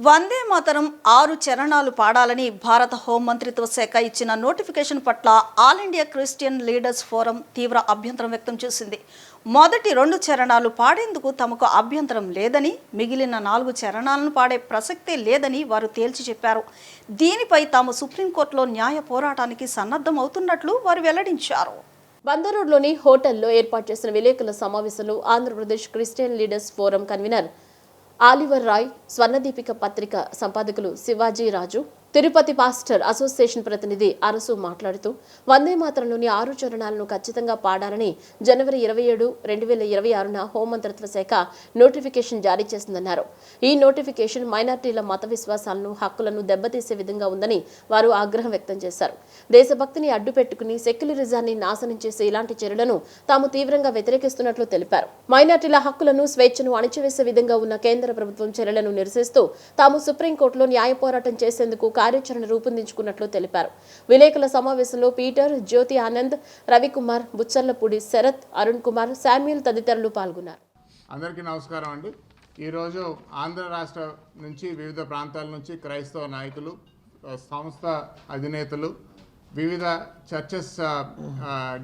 వందే మాతరం 6 చరణాలు పాడాలని భారత హోంమంత్రిత్వ శాఖ ఇచ్చిన నోటిఫికేషన్ పట్ల all India Christian leaders forum తీవ్ర అభ్యంతరం వ్యక్తం చేసింది. మొదటి 2 చరణాలు పాడేందుకు తమకు అభ్యంతరం లేదని, మిగిలిన 4 చరణాలను పాడే ప్రసక్తే లేదని వారు తేల్చి చెప్పారు. దీనిపై తాము సుప్రీంకోర్టులో న్యాయ పోరాటానికి సన్నద్ధమవుతున్నట్లు వారు వెల్లడించారు. బందరోడ్లోని హోటల్లో ఏర్పాటు చేసిన విలేకరుల సమావేశంలో Andhra Pradesh christian leaders forum convener Oliver Roy, Swarnadeepika పత్రిక సంపాదకులు శివాజీ రాజు, తిరుపతి పాస్టర్ అసోసియేషన్ ప్రతినిధి అరసు మాట్లాడుతూ వందే మాతరంలోని 6 చరణాలను ఖచ్చితంగా పాడాలని జనవరి 27, 2026న హోంమంత్రిత్వ శాఖ నోటిఫికేషన్ జారీ చేసిందన్నారు. ఈ నోటిఫికేషన్ మైనార్టీల మత విశ్వాసాలను, హక్కులను దెబ్బతీసే విధంగా ఉందని వారు ఆగ్రహం వ్యక్తం చేశారు. దేశభక్తిని అడ్డుపెట్టుకుని సెక్యులరిజాన్ని నాశనం చేసే ఇలాంటి చర్యలను తాము తీవ్రంగా వ్యతిరేకిస్తున్నట్లు తెలిపారు. మైనార్టీల హక్కులను, స్వేచ్ఛను అణిచివేసే విధంగా ఉన్న కేంద్ర ప్రభుత్వం చర్యలను నిరసిస్తూ తాము సుప్రీంకోర్టులో న్యాయ పోరాటం చేసేందుకు కార్యాచరణ రూపొందించుకున్నట్లు తెలిపారు. విలేకరుల సమావేశంలో పీటర్, జ్యోతి ఆనంద్, రవికుమార్, బుచ్చర్లపూడి శరత్, అరుణ్ కుమార్, శామ్యూల్ తదితరులు పాల్గొన్నారు. అందరికీ నమస్కారం అండి. ఈరోజు ఆంధ్ర రాష్ట్ర నుంచి వివిధ ప్రాంతాల నుంచి క్రైస్తవ నాయకులు, సంస్థ అధినేతలు, వివిధ చర్చెస్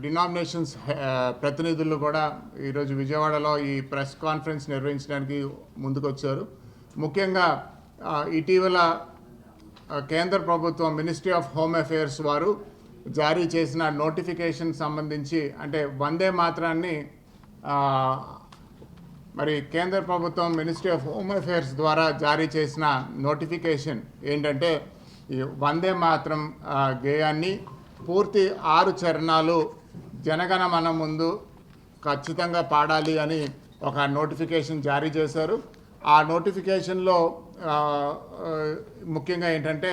డినామినేషన్స్ ప్రతినిధులు కూడా ఈరోజు విజయవాడలో ఈ ప్రెస్ కాన్ఫరెన్స్ నిర్వహించడానికి ముందుకొచ్చారు. ముఖ్యంగా ఇటీవల కేంద్ర ప్రభుత్వం మినిస్ట్రీ ఆఫ్ హోమ్ అఫేర్స్ వారు జారీ చేసిన నోటిఫికేషన్ సంబంధించి, అంటే వందే మాతరాన్ని మరి కేంద్ర ప్రభుత్వం మినిస్ట్రీ ఆఫ్ హోమ్ అఫేర్స్ ద్వారా జారీ చేసిన నోటిఫికేషన్ ఏంటంటే, ఈ వందే మాతరం గేయాన్ని పూర్తి 6 చరణాలు జనగణమన ముందు ఖచ్చితంగా పాడాలి అని ఒక నోటిఫికేషన్ జారీ చేశారు. ఆ నోటిఫికేషన్లో ముఖ్యంగా ఏంటంటే,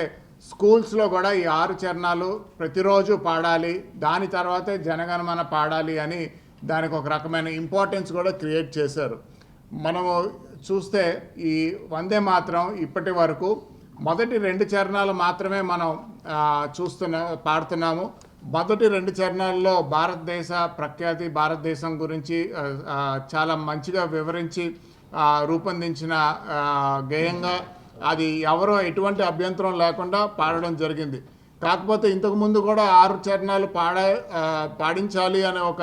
స్కూల్స్లో కూడా ఈ 6 చరణాలు ప్రతిరోజు పాడాలి, దాని తర్వాతే జనగణమన పాడాలి అని దానికి ఒక రకమైన ఇంపార్టెన్స్ కూడా క్రియేట్ చేశారు. మనము చూస్తే ఈ వందే మాతరం ఇప్పటి వరకు మొదటి 2 చరణాలు మాత్రమే మనం పాడుతున్నాము. మొదటి 2 చరణాల్లో భారతదేశ ప్రఖ్యాతి, భారతదేశం గురించి చాలా మంచిగా వివరించి రూపొందించిన గేయంగా అది ఎవరో ఎటువంటి అభ్యంతరం లేకుండా పాడడం జరిగింది. కాకపోతే ఇంతకుముందు కూడా 6 చరణాలు పాడించాలి అనే ఒక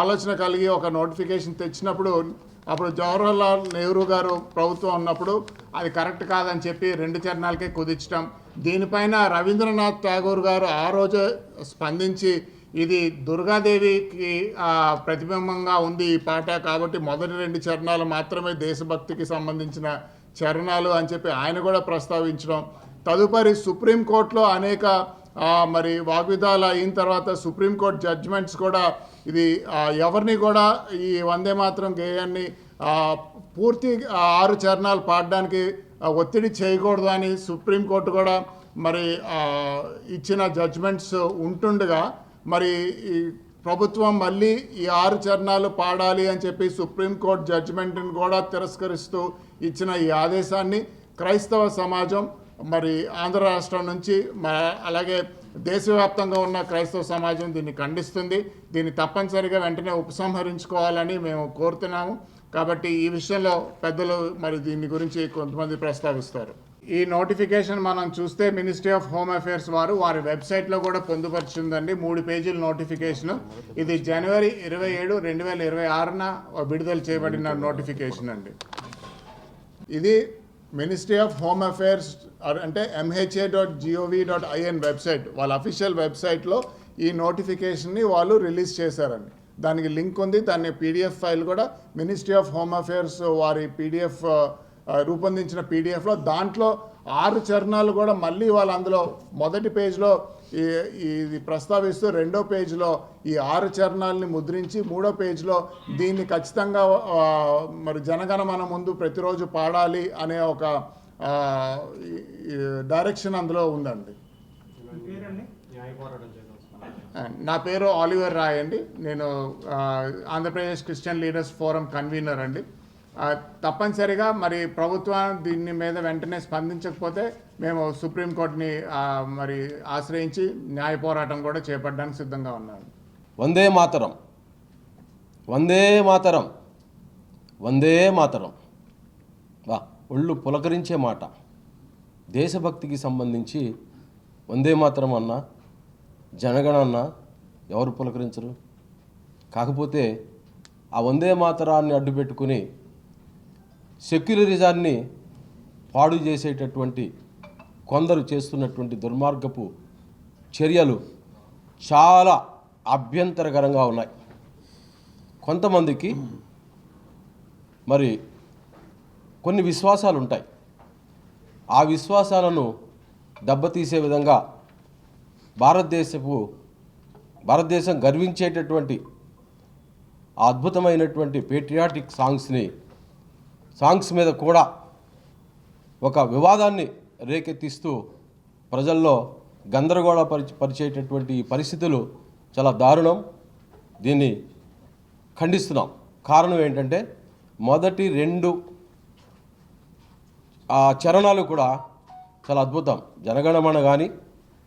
ఆలోచన కలిగి ఒక నోటిఫికేషన్ తెచ్చినప్పుడు, అప్పుడు జవహర్లాల్ నెహ్రూ గారు ప్రభుత్వం ఉన్నప్పుడు అది కరెక్ట్ కాదని చెప్పి 2 చరణాలకే కుదించడం. దీనిపైన రవీంద్రనాథ్ ఠాగూర్ గారు ఆ రోజు స్పందించి, ఇది దుర్గాదేవికి ప్రతిబింబంగా ఉంది ఈ పాట, కాబట్టి మొదటి 2 చరణాలు మాత్రమే దేశభక్తికి సంబంధించిన చరణాలు అని చెప్పి ఆయన కూడా ప్రస్తావించడం. తదుపరి సుప్రీంకోర్టులో అనేక మరి వాగ్విదాలు అయిన తర్వాత సుప్రీంకోర్టు జడ్జిమెంట్స్ కూడా ఇది ఎవరిని కూడా ఈ వందే మాతరం గేయాన్ని పూర్తి 6 చరణాలు పాడడానికి ఒత్తిడి చేయకూడదు అని సుప్రీంకోర్టు కూడా మరి ఇచ్చిన జడ్జిమెంట్స్ ఉంటుండగా, మరి ఈ ప్రభుత్వం మళ్ళీ ఈ 6 చరణాలు పాడాలి అని చెప్పి సుప్రీంకోర్టు జడ్జిమెంట్ని కూడా తిరస్కరిస్తూ ఇచ్చిన ఈ ఆదేశాన్ని క్రైస్తవ సమాజం, మరి ఆంధ్ర రాష్ట్రం నుంచి అలాగే దేశవ్యాప్తంగా ఉన్న క్రైస్తవ సమాజం దీన్ని ఖండిస్తుంది. దీన్ని తప్పనిసరిగా వెంటనే ఉపసంహరించుకోవాలని మేము కోరుతున్నాము. కాబట్టి ఈ విషయంలో పెద్దలు మరి దీని గురించి కొంతమంది ప్రస్తావిస్తారు. ఈ నోటిఫికేషన్ మనం చూస్తే మినిస్ట్రీ ఆఫ్ హోమ్ అఫేర్స్ వారి వెబ్సైట్లో కూడా పొందుపరిచిందండి. 3 పేజీల నోటిఫికేషన్. ఇది జనవరి 27, 2026న విడుదల చేయబడిన నోటిఫికేషన్ అండి. ఇది మినిస్ట్రీ ఆఫ్ హోమ్ అఫేర్స్ అంటే mha.gov.in వెబ్సైట్, వాళ్ళ అఫీషియల్ వెబ్సైట్లో ఈ నోటిఫికేషన్ని వాళ్ళు రిలీజ్ చేశారండి. దానికి లింక్ ఉంది. దాన్ని PDF ఫైల్ కూడా మినిస్ట్రీ ఆఫ్ హోమ్ అఫేర్స్ వారి PDF రూపొందించిన PDFలో దాంట్లో 6 చరణాలు కూడా మళ్ళీ వాళ్ళు అందులో మొదటి పేజ్లో ఇది ప్రస్తావిస్తూ, 2వ పేజ్లో ఈ 6 చరణాలని ముద్రించి, 3వ పేజ్లో దీన్ని ఖచ్చితంగా మరి జనగణమన ముందు ప్రతిరోజు పాడాలి అనే ఒక డైరెక్షన్ అందులో ఉందండి. నా పేరు ఆలివర్ రాయ్ అండి. నేను Andhra Pradesh christian leaders forum convener అండి. తప్పనిసరిగా మరి ప్రభుత్వం దీని మీద వెంటనే స్పందించకపోతే మేము సుప్రీంకోర్టుని మరి ఆశ్రయించి న్యాయ పోరాటం కూడా చేపట్టడానికి సిద్ధంగా ఉన్నాము. వందే మాతరం, వందే మాతరం, వందే మాతరం. వా ఒళ్ళు పులకరించే మాట. దేశభక్తికి సంబంధించి వందే మాతరం అన్నా, జనగణ అన్నా ఎవరు పులకరించరు? కాకపోతే ఆ వందే మాతరాన్ని అడ్డుపెట్టుకుని సెక్యులరిజాన్ని పాడు చేసేటటువంటి కొందరు చేస్తున్నటువంటి దుర్మార్గపు చర్యలు చాలా అభ్యంతరకరంగా ఉన్నాయి. కొంతమందికి మరి కొన్ని విశ్వాసాలు ఉంటాయి. ఆ విశ్వాసాలను దెబ్బతీసే విధంగా భారతదేశం గర్వించేటటువంటి ఆ అద్భుతమైనటువంటి పేట్రియాటిక్ సాంగ్స్ మీద కూడా ఒక వివాదాన్ని రేకెత్తిస్తూ ప్రజల్లో గందరగోళ పరిచేటటువంటి ఈ పరిస్థితులు చాలా దారుణం. దీన్ని ఖండిస్తున్నాం. కారణం ఏంటంటే మొదటి 2 చరణాలు కూడా చాలా అద్భుతం. జనగణమన కానీ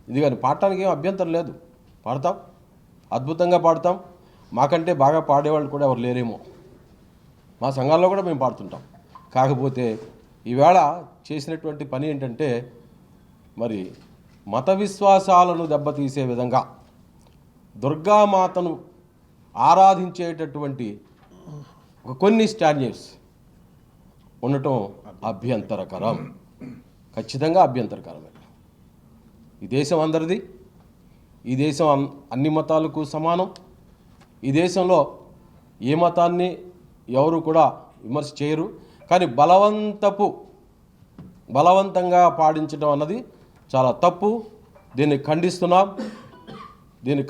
ఇది కానీ పాడటానికి ఏం అభ్యంతరం లేదు, పాడతాం, అద్భుతంగా పాడతాం. మాకంటే బాగా పాడేవాళ్ళు కూడా ఎవరు లేరేమో. మా సంఘాల్లో కూడా మేము పాడుతుంటాం. కాకపోతే ఈవేళ చేసినటువంటి పని ఏంటంటే మరి మత విశ్వాసాలను దెబ్బతీసే విధంగా దుర్గామాతను ఆరాధించేటటువంటి కొన్ని స్టాండర్డ్స్ ఉండటం అభ్యంతరకరం, ఖచ్చితంగా అభ్యంతరకరమే. ఈ దేశం అందరిది, ఈ దేశం అన్ని మతాలకు సమానం. ఈ దేశంలో ఏ మతాన్ని ఎవరు కూడా విమర్శ చేయరు. కానీ బలవంతంగా పాడించడం అన్నది చాలా తప్పు. దీన్ని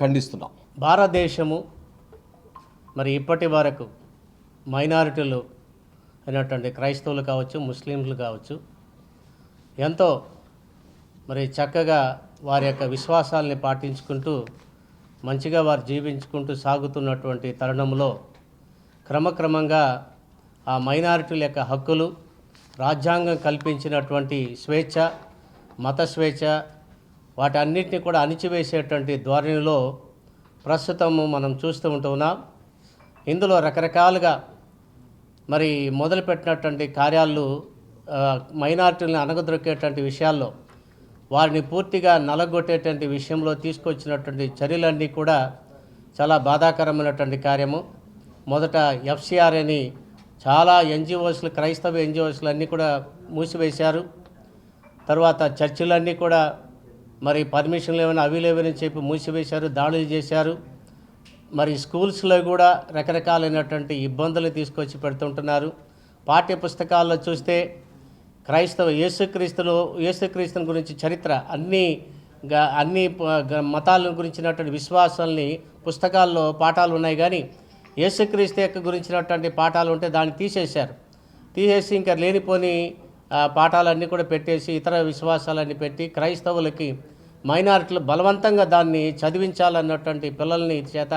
ఖండిస్తున్నాం. భారతదేశము మరి ఇప్పటి వరకు మైనారిటీలు అయినటువంటి క్రైస్తవులు కావచ్చు, ముస్లింలు కావచ్చు, ఎంతో మరి చక్కగా వారి యొక్క విశ్వాసాలని పాటించుకుంటూ మంచిగా వారు జీవించుకుంటూ సాగుతున్నటువంటి తరుణంలో క్రమక్రమంగా ఆ మైనారిటీల యొక్క హక్కులు, రాజ్యాంగం కల్పించినటువంటి స్వేచ్ఛ, మత స్వేచ్ఛ, వాటన్నిటిని కూడా అణిచివేసేటువంటి ధోరణిలో ప్రస్తుతము మనం చూస్తూ ఉంటున్నాం. ఇందులో రకరకాలుగా మరి మొదలుపెట్టినటువంటి కార్యాలు మైనారిటీలను అణగదొక్కేటువంటి విషయాల్లో, వారిని పూర్తిగా నలగొట్టేటువంటి విషయంలో తీసుకొచ్చినటువంటి చర్యలన్నీ కూడా చాలా బాధాకరమైనటువంటి కార్యము. మొదట FCR అని చాలా NGOస్లు, క్రైస్తవ NGOస్లు అన్నీ కూడా మూసివేశారు. తర్వాత చర్చిలన్నీ కూడా మరి పర్మిషన్లు ఏమైనా అవి లేవని చెప్పి మూసివేశారు, దాడులు చేశారు. మరి స్కూల్స్లో కూడా రకరకాలైనటువంటి ఇబ్బందులు తీసుకొచ్చి పెడుతుంటున్నారు. పాఠ్య పుస్తకాల్లో చూస్తే యేసుక్రీస్తుని గురించి చరిత్ర అన్ని మతాల గురించినటువంటి విశ్వాసాలని పుస్తకాల్లో పాఠాలు ఉన్నాయి. కానీ యేసుక్రీస్తు యొక్క గురించినటువంటి పాఠాలు ఉంటే దాన్ని తీసేసి ఇంకా లేనిపోని పాఠాలన్నీ కూడా పెట్టేసి ఇతర విశ్వాసాలన్నీ పెట్టి క్రైస్తవులకి, మైనారిటీలు బలవంతంగా దాన్ని చదివించాలన్నటువంటి, పిల్లల్ని చేత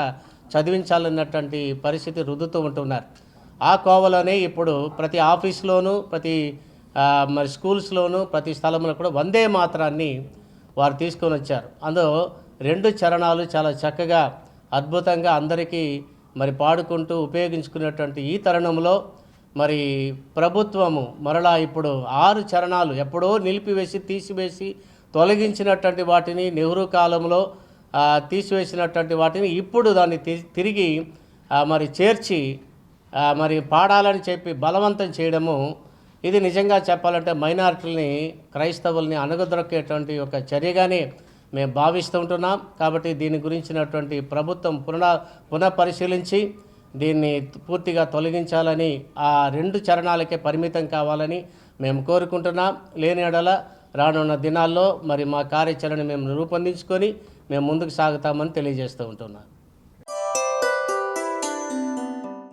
చదివించాలన్నటువంటి పరిస్థితి రుద్దుతూ ఉంటున్నారు. ఆ కోవలోనే ఇప్పుడు ప్రతి ఆఫీస్లోనూ, ప్రతి మరి స్కూల్స్లోనూ, ప్రతి స్థలంలో కూడా వందే మాతరాన్ని వారు తీసుకొని వచ్చారు. అందులో 2 చరణాలు చాలా చక్కగా అద్భుతంగా అందరికీ మరి పాడుకుంటూ ఉపయోగించుకునేటువంటి ఈ తరుణంలో మరి ప్రభుత్వము మరలా ఇప్పుడు 6 చరణాలు ఎప్పుడో నిలిపివేసి, తీసివేసి, తొలగించినటువంటి వాటిని, నెహ్రూ కాలంలో తీసివేసినటువంటి వాటిని ఇప్పుడు దాన్ని తిరిగి మరి చేర్చి మరి పాడాలని చెప్పి బలవంతం చేయడము, ఇది నిజంగా చెప్పాలంటే మైనారిటీలని, క్రైస్తవుల్ని అణగదొక్కేటువంటి ఒక చర్యగానే మేము భావిస్తూ ఉంటున్నాం. కాబట్టి దీని గురించినటువంటి ప్రభుత్వం పునఃపరిశీలించి దీన్ని పూర్తిగా తొలగించాలని, ఆ 2 చరణాలకే పరిమితం కావాలని మేము కోరుకుంటున్నాం. లేని ఎడల రానున్న దినాల్లో మరి మా కార్యాచరణ మేము రూపొందించుకొని మేము ముందుకు సాగుతామని తెలియజేస్తూ ఉంటున్నాం.